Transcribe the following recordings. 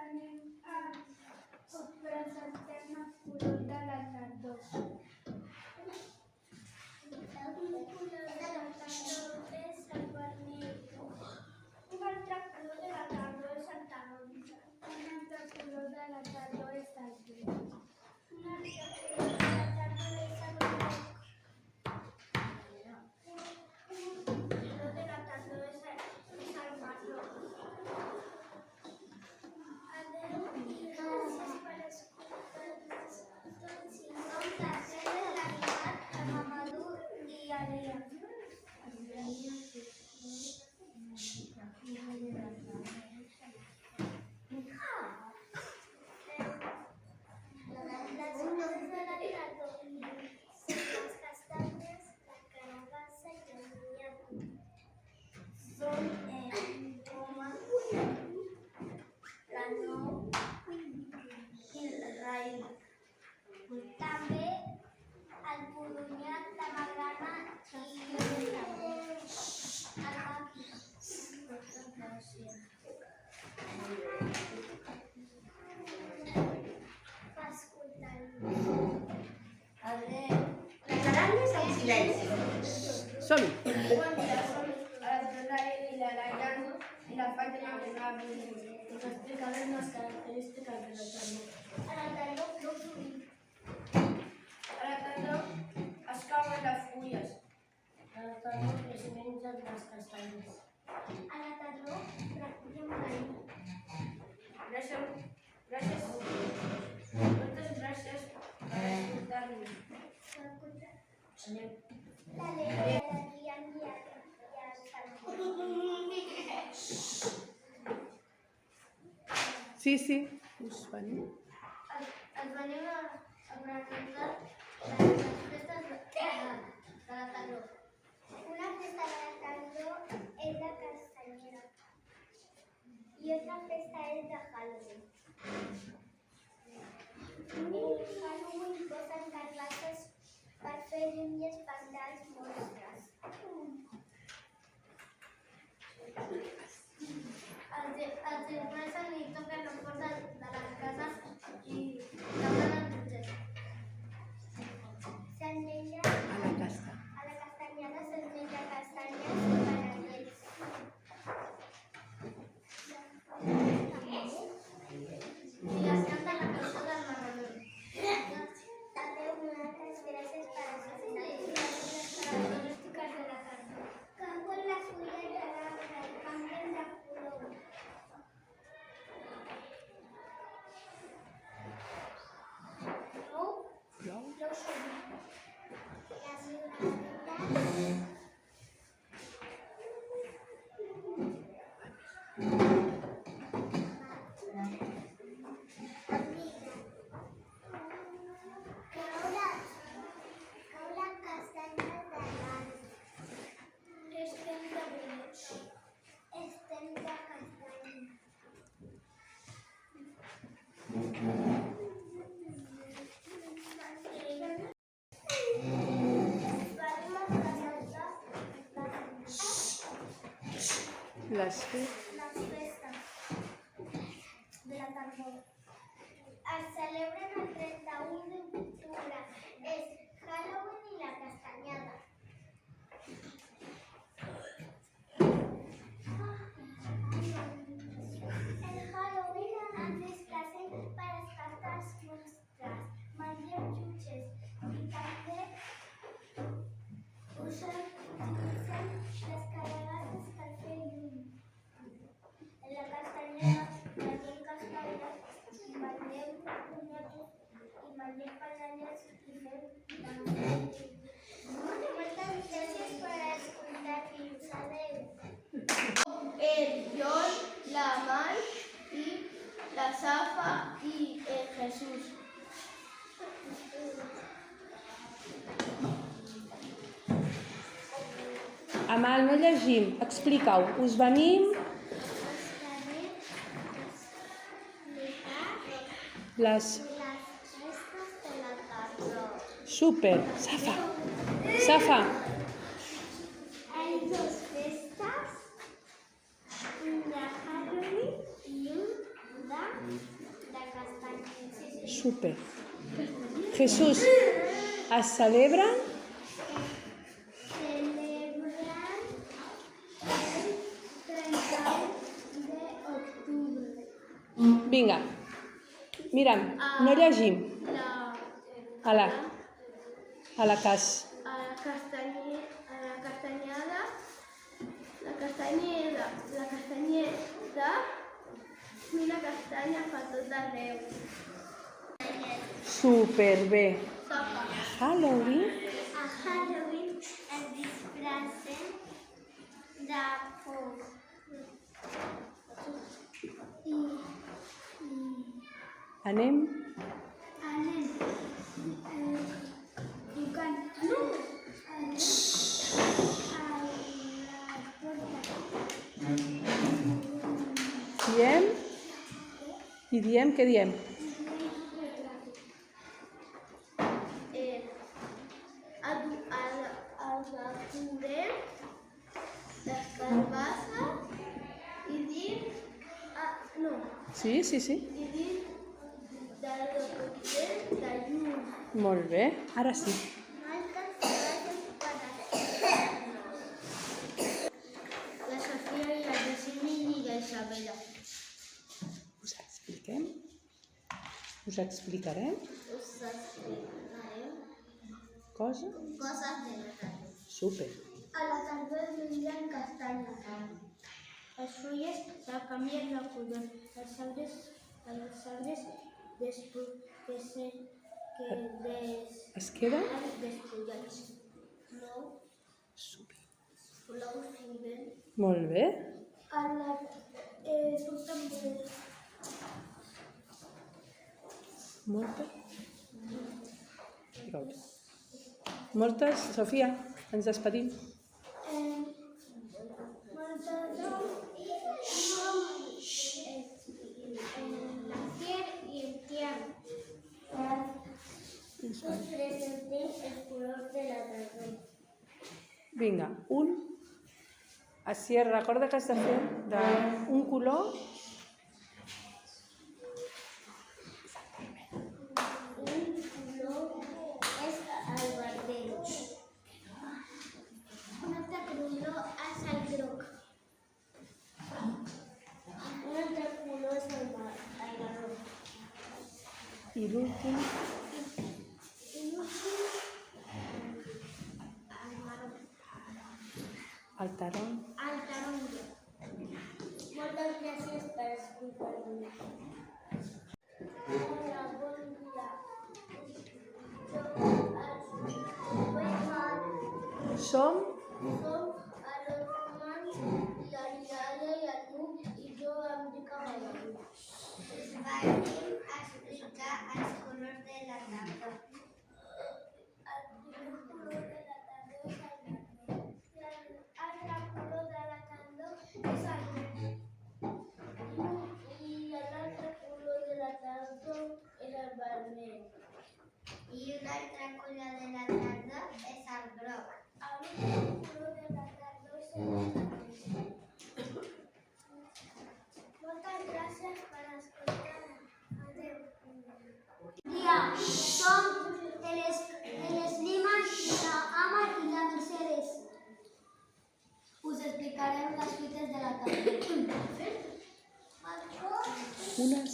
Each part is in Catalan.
tenim presentem el color de la tardor. El color de la tardor és el vermell. Un altre color de la tardor és el taronja. Un altre color de la tardor és el blau. Un altre color de la tardor és el groc. Un color de la tardor és el marró. Adéu i gràcies per escoltar-nos. Tots i nom tercer de l'animat a Mamadou i Alia. Les flors de la tardor són les castanyes, la carabassa i el moniato. Són com la nou i el raïm. També el poronyat, la magrana i el maqui. Adéu. Les aranyes en silenci. Som-hi. Bon dia, som l'Adriana i la Laia i la Fàtima que ens explicarem les característiques de la tardor. A la tardor plou sovint. A la tardor es cauen les fulles. A la tardor es mengen les castanyes. A la tardor recullem raïm. Moltes gràcies per escoltar-nos. Adéu. Sí, sí. Us venim. Els venim a presentar les festes de la tardor. Una festa de la tardor és la castanyera i otra festa és de Halloween. En Halloween posen carrasses per fer llum i espantar els monstres. Els germans li toquen la porta de la casa i demanen dutxes. Se'n menja A la casta. a la castanyada, se'n menja castanyes i panellets. I es canta la cançó del marró. També moltes gràcies per escoltar les característiques de la tardor. Cauen les fulles de l'arbre i canvien de color. Plou sovint. Les violetes cau la castanya de l'art. Estem de bruix. Estem de castanya. Les festes. Les festes de la tardor es celebren el 31 d'octubre. És Halloween i la castanyada. El Halloween ens disfressem per espantar els monstres, mengem xutxes i també utilitzem les carabasses per fer llum. En la castanyada mengem castanyes i mengem conyatos i mengem panellets i fem panellets. Moltes gràcies per escoltar-nos. Adéu. El John, la Mar i la Safa i el Jesús. Amal, no llegim. Explica-ho. Us venim. Les... Festes de la tardor. Súper. Safa. Safa. Hay dos festas, una Halloween y una Súper. Jesús, es celebren Celebran el 31 d'octubre. Vinga, mira'm, no llegim. A la castanyeda, mira castanya per tot arreu. Superbé. Sopa. Halloween? A Halloween es disfracen de foc. Anem? Anem tocant a la porta. Diem? I diem, què diem? Aturem les calabasses i dir... no, Sí, sí, sí. i dir del de llum. Molt bé, ara sí. Moltes gràcies per la Sofia i la Jacint i la Isabela. Us expliquem? Us explicarem Us explicarem cosa? coses de la tardor. Super. A la tardor es mengen castanyes. Les fulles se canvien de color. Els arbres Es queda? despullats. Flors surten. Molt bé. Tu també. Moltes. Moltes, Sofia, ens despedim. Vinga, Asier, recorda que has de fer d'un color. És el vermell. Un altre color és el groc. Un altre color és el marró. I l'últim, I l'últim, el marró. el taron. El taronja. Moltes gràcies per escoltar-me. Hola, bon dia. Som Som a l'Osman, la Lala i el Nuc i jo em dic Amadeu. Us venim a explicar els colors de la tardor. El primer color de la tardor és el vermell. L'altre color de la tardor és el verd. I l'altre color de la tardor és el vermell. I un altre color de la tardor és el groc. El color de la tardor és el vermell. Moltes gràcies per escoltar. Adéu. Dia, som les Limas, la Amar i la Mercedes. Us explicarem les fruites de la tardor. unes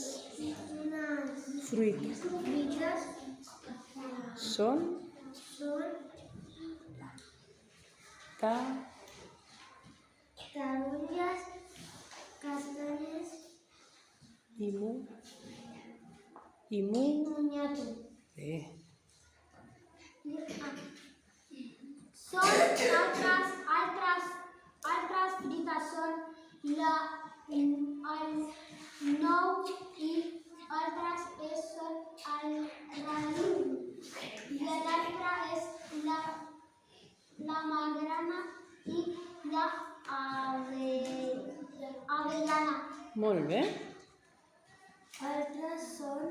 fruites. Fruites Són són taronges, castanyes i mu. i moniato. Bé. Són altres fruites són el nou i altres són el raïm i l'altre és la magrana i l'avellana. Molt bé. Altres són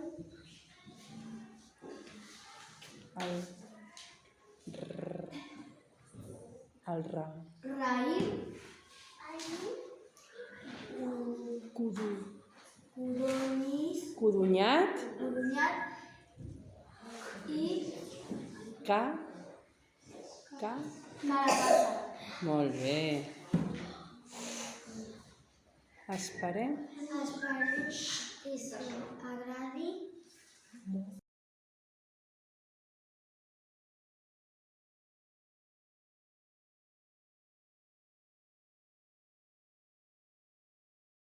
El ra. raïm, Codonyat. codonyat I Ca? mala passa. Molt bé. Esperem. Esperem que s'agradi